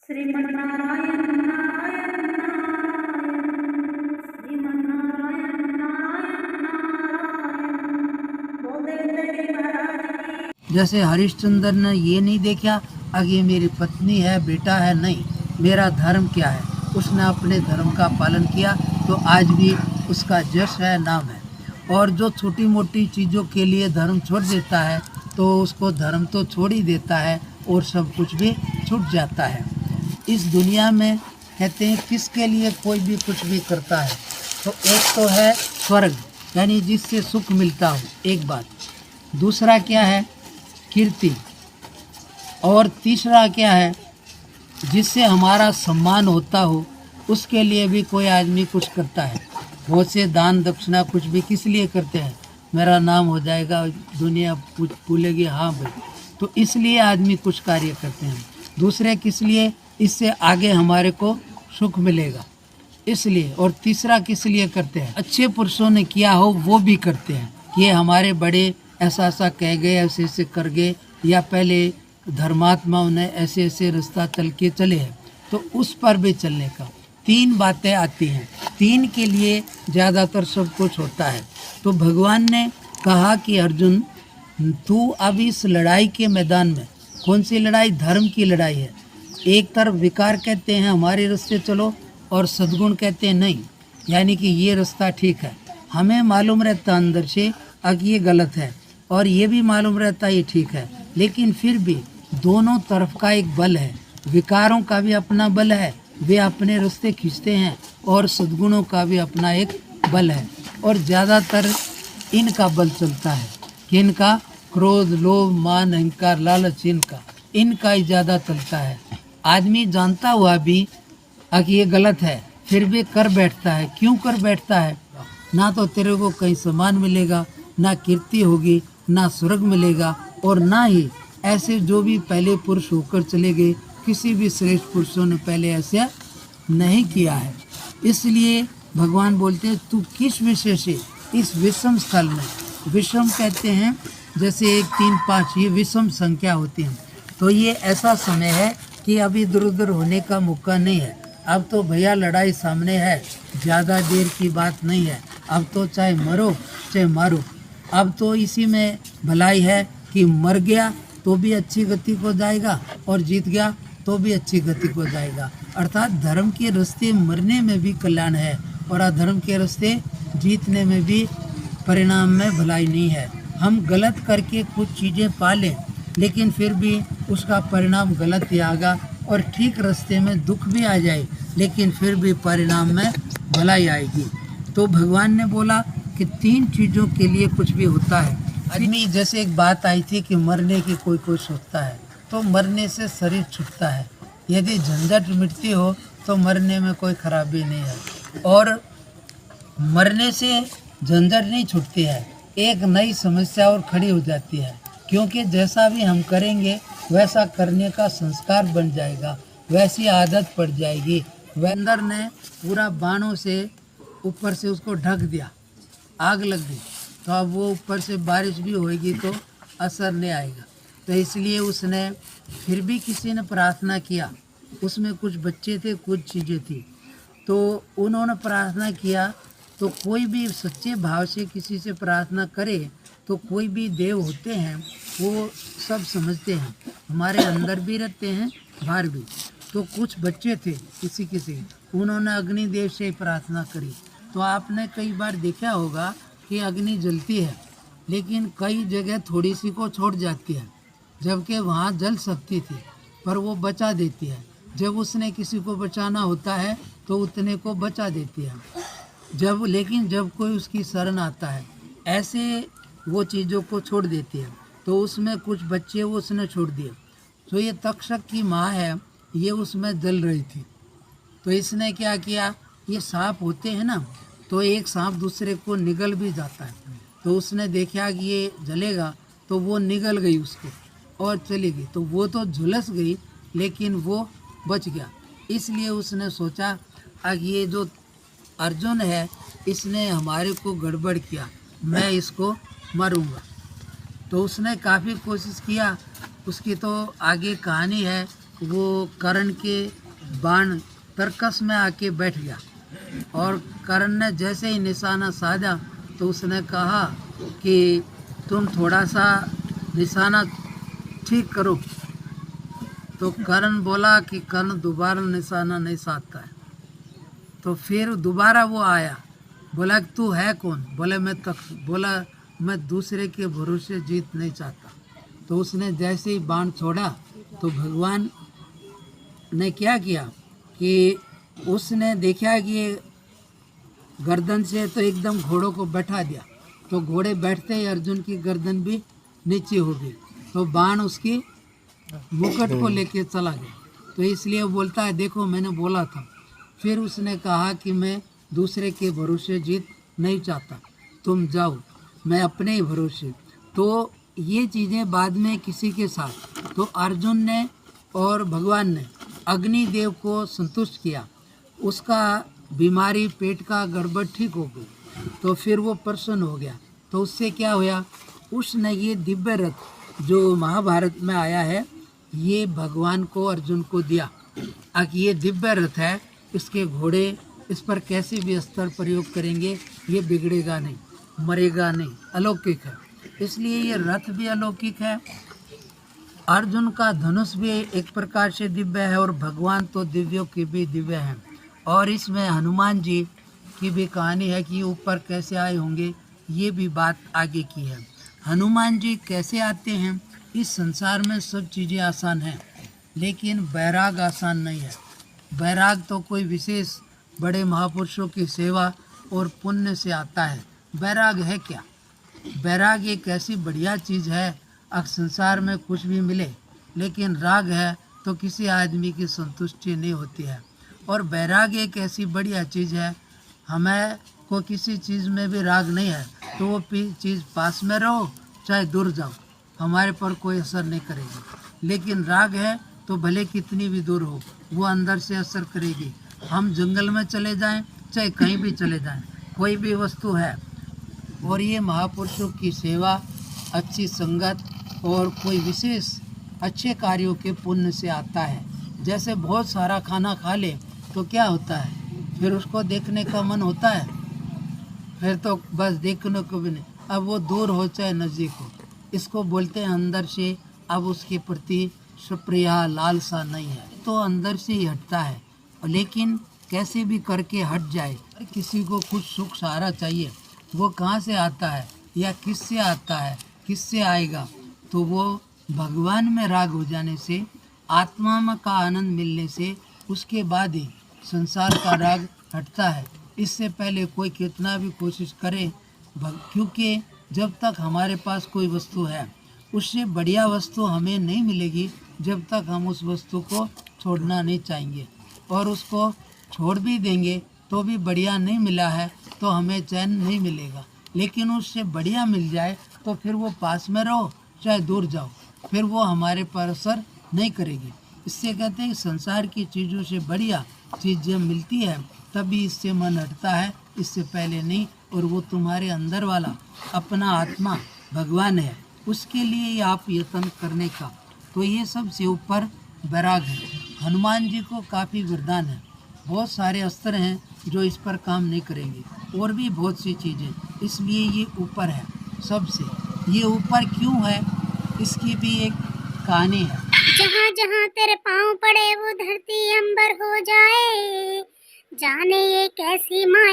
श्रीमन्नारायण नारायण नारायण श्रीमन्नारायण नारायण नारायण बोल देवदेवी महाराज की। जैसे हरिश्चंद्र ने ये नहीं देखा कि ये मेरी पत्नी है, बेटा है, नहीं, मेरा धर्म क्या है, उसने अपने धर्म का पालन किया तो आज भी उसका यश है, नाम है। और जो छोटी मोटी चीज़ों के लिए धर्म छोड़ देता है तो उसको धर्म तो छोड़ ही देता है और सब कुछ भी छूट जाता है। इस दुनिया में कहते हैं किसके लिए कोई भी कुछ भी करता है तो एक तो है स्वर्ग, यानी जिससे सुख मिलता हो, एक बात। दूसरा क्या है? कीर्ति। और तीसरा क्या है? जिससे हमारा सम्मान होता हो, उसके लिए भी कोई आदमी कुछ करता है। बहुत से दान दक्षिणा कुछ भी किस लिए करते हैं? मेरा नाम हो जाएगा, दुनिया भूलेगी, हाँ भाई, तो इसलिए आदमी कुछ कार्य करते हैं। दूसरे किस लिए? इससे आगे हमारे को सुख मिलेगा, इसलिए। और तीसरा किस लिए करते हैं? अच्छे पुरुषों ने किया हो वो भी करते हैं, ये हमारे बड़े ऐसा ऐसा कह गए, ऐसे ऐसे कर गए, या पहले धर्मात्माओं ने ऐसे ऐसे रास्ता चल के चले हैं, तो उस पर भी चलने का। तीन बातें आती हैं, तीन के लिए ज़्यादातर सब कुछ होता है। तो भगवान ने कहा कि अर्जुन, तू अब इस लड़ाई के मैदान में, कौन सी लड़ाई? धर्म की लड़ाई है। एक तरफ विकार कहते हैं हमारे रास्ते चलो, और सद्गुण कहते हैं नहीं, यानी कि ये रास्ता ठीक है। हमें मालूम रहता अंदर से कि ये गलत है, और ये भी मालूम रहता ये ठीक है, लेकिन फिर भी दोनों तरफ का एक बल है। विकारों का भी अपना बल है, वे अपने रास्ते खींचते हैं, और सद्गुणों का भी अपना एक बल है। और ज़्यादातर इनका बल चलता है, कि इनका क्रोध, लोभ, मान, अहंकार, लालच, इनका ही ज़्यादा चलता है। आदमी जानता हुआ भी कि ये गलत है, फिर भी कर बैठता है। क्यों कर बैठता है? ना तो तेरे को कहीं सम्मान मिलेगा, ना कीर्ति होगी, ना स्वर्ग मिलेगा, और ना ही ऐसे जो भी पहले पुरुष होकर चले गए, किसी भी श्रेष्ठ पुरुषों ने पहले ऐसा नहीं किया है। इसलिए भगवान बोलते हैं तू किस विषय से इस विषम स्थल में, विषम कहते हैं जैसे 1, 3, 5 ये विषम संख्या होती है, तो ये ऐसा समय है कि अभी इधर उधर होने का मौका नहीं है। अब तो भैया लड़ाई सामने है, ज़्यादा देर की बात नहीं है। अब तो चाहे मरो चाहे मारो, अब तो इसी में भलाई है कि मर गया तो भी अच्छी गति को जाएगा, और जीत गया तो भी अच्छी गति को जाएगा। अर्थात धर्म के रास्ते मरने में भी कल्याण है, और अधर्म के रास्ते जीतने में भी परिणाम में भलाई नहीं है। हम गलत करके कुछ चीज़ें पा लें, लेकिन फिर भी उसका परिणाम गलत ही आएगा, और ठीक रास्ते में दुख भी आ जाए, लेकिन फिर भी परिणाम में भलाई आएगी। तो भगवान ने बोला कि 3 चीज़ों के लिए कुछ भी होता है। आदमी जैसे एक बात आई थी कि मरने की कोई सोचता है, तो मरने से शरीर छूटता है। यदि झंझट मिटती हो तो मरने में कोई खराबी नहीं है, और मरने से झंझट नहीं छूटती है, एक नई समस्या और खड़ी हो जाती है। क्योंकि जैसा भी हम करेंगे वैसा करने का संस्कार बन जाएगा, वैसी आदत पड़ जाएगी। वेंदर ने पूरा बाणों से ऊपर से उसको ढक दिया, आग लग गई, तो अब वो ऊपर से बारिश भी होएगी तो असर नहीं आएगा। तो इसलिए उसने फिर भी किसी ने प्रार्थना किया, उसमें कुछ बच्चे थे, कुछ चीज़ें थी, तो उन्होंने प्रार्थना किया। तो कोई भी सच्चे भाव से किसी से प्रार्थना करे तो कोई भी देव होते हैं वो सब समझते हैं, हमारे अंदर भी रहते हैं, बाहर भी। तो कुछ बच्चे थे किसी उन्होंने अग्निदेव से प्रार्थना करी। तो आपने कई बार देखा होगा कि अग्नि जलती है, लेकिन कई जगह थोड़ी सी को छोड़ जाती है, जबकि वहाँ जल सकती थी, पर वो बचा देती है। जब उसने किसी को बचाना होता है तो उतने को बचा देती है, लेकिन जब कोई उसकी शरण आता है, ऐसे वो चीज़ों को छोड़ देती है। तो उसमें कुछ बच्चे वो उसने छोड़ दिए। तो ये तक्षक की माँ है, ये उसमें जल रही थी, तो इसने क्या किया, ये सांप होते हैं ना, तो एक सांप दूसरे को निगल भी जाता है, तो उसने देखा कि ये जलेगा, तो वो निगल गई उसको और चली गई। तो वो तो झुलस गई, लेकिन वो बच गया। इसलिए उसने सोचा कि ये जो अर्जुन है इसने हमारे को गड़बड़ किया, मैं इसको मारूंगा। तो उसने काफ़ी कोशिश किया, उसकी तो आगे कहानी है वो कर्ण के बाण तरकस में आके बैठ गया और कर्ण ने जैसे ही निशाना साधा तो उसने कहा कि तुम थोड़ा सा निशाना ठीक करो। तो कर्ण बोला कि कर्ण दोबारा निशाना नहीं साधता है। तो फिर दोबारा वो आया, बोला कि तू है कौन? बोला मैं दूसरे के भरोसे जीत नहीं चाहता। तो उसने जैसे ही बाण छोड़ा तो भगवान ने क्या किया कि उसने देखा कि ये गर्दन से तो एकदम घोड़ों को बैठा दिया। तो घोड़े बैठते ही अर्जुन की गर्दन भी नीचे हो गई। तो बाण उसकी मुकुट को लेके चला गया। तो इसलिए वो बोलता है देखो मैंने बोला था। फिर उसने कहा कि मैं दूसरे के भरोसे जीत नहीं चाहता, तुम जाओ, मैं अपने ही भरोसे। तो ये चीज़ें बाद में किसी के साथ, तो अर्जुन ने और भगवान ने अग्निदेव को संतुष्ट किया, उसका बीमारी पेट का गड़बड़ ठीक हो गई। तो फिर वो प्रसन्न हो गया। तो उससे क्या हुआ, उसने ये दिव्य रथ जो महाभारत में आया है ये भगवान को अर्जुन को दिया। अब ये दिव्य रथ है, इसके घोड़े इस पर कैसे भी अस्त्र प्रयोग करेंगे ये बिगड़ेगा नहीं, मरेगा नहीं, अलौकिक है। इसलिए ये रथ भी अलौकिक है। अर्जुन का धनुष भी एक प्रकार से दिव्य है और भगवान तो दिव्यों की भी दिव्य हैं। और इसमें हनुमान जी की भी कहानी है कि ऊपर कैसे आए होंगे, ये भी बात आगे की है। हनुमान जी कैसे आते हैं, इस संसार में सब चीज़ें आसान हैं लेकिन बैराग आसान नहीं है। बैराग तो कोई विशेष बड़े महापुरुषों की सेवा और पुण्य से आता है। बैराग है क्या? बैराग एक ऐसी बढ़िया चीज़ है, अब संसार में कुछ भी मिले लेकिन राग है तो किसी आदमी की संतुष्टि नहीं होती है। और बैराग एक ऐसी बढ़िया चीज़ है, हमें को किसी चीज़ में भी राग नहीं है तो वो चीज़ पास में रहो चाहे दूर जाओ हमारे पर कोई असर नहीं करेगी। लेकिन राग है तो भले कितनी भी दूर हो वो अंदर से असर करेगी। हम जंगल में चले जाएं चाहे कहीं भी चले जाएं, कोई भी वस्तु है। और ये महापुरुषों की सेवा, अच्छी संगत और कोई विशेष अच्छे कार्यों के पुण्य से आता है। जैसे बहुत सारा खाना खा ले तो क्या होता है, फिर उसको देखने का मन होता है, फिर तो बस देखने को भी नहीं। अब वो दूर हो चाहे नज़दीक हो, इसको बोलते हैं अंदर से अब उसके प्रति सुप्रिया लालसा नहीं है, तो अंदर से ही हटता है। लेकिन कैसे भी करके हट जाए। किसी को कुछ सुख सहारा चाहिए, वो कहाँ से आता है या किससे आता है, किससे आएगा? तो वो भगवान में राग हो जाने से, आत्मा में का आनंद मिलने से, उसके बाद ही संसार का राग हटता है। इससे पहले कोई कितना भी कोशिश करे, क्योंकि जब तक हमारे पास कोई वस्तु है उससे बढ़िया वस्तु हमें नहीं मिलेगी जब तक हम उस वस्तु को छोड़ना नहीं चाहेंगे। और उसको छोड़ भी देंगे तो भी बढ़िया नहीं मिला है तो हमें चैन नहीं मिलेगा। लेकिन उससे बढ़िया मिल जाए तो फिर वो पास में रहो चाहे दूर जाओ, फिर वो हमारे पर असर नहीं करेगी। इससे कहते हैं कि संसार की चीज़ों से बढ़िया चीज़ जब मिलती है तभी इससे मन हटता है, इससे पहले नहीं। और वो तुम्हारे अंदर वाला अपना आत्मा भगवान है, उसके लिए ही आप यत्न करने का। तो ये सबसे ऊपर बैराग है। हनुमान जी को काफ़ी वरदान है, बहुत सारे अस्त्र हैं जो इस पर काम नहीं करेंगे और भी बहुत सी चीज़ें, इसलिए ये ऊपर है सबसे। ये ऊपर क्यों है इसकी भी एक कहानी है। जहाँ जहाँ तेरे पाँव पड़े वो धरती अंबर हो जाए, जाने ये कैसी माँ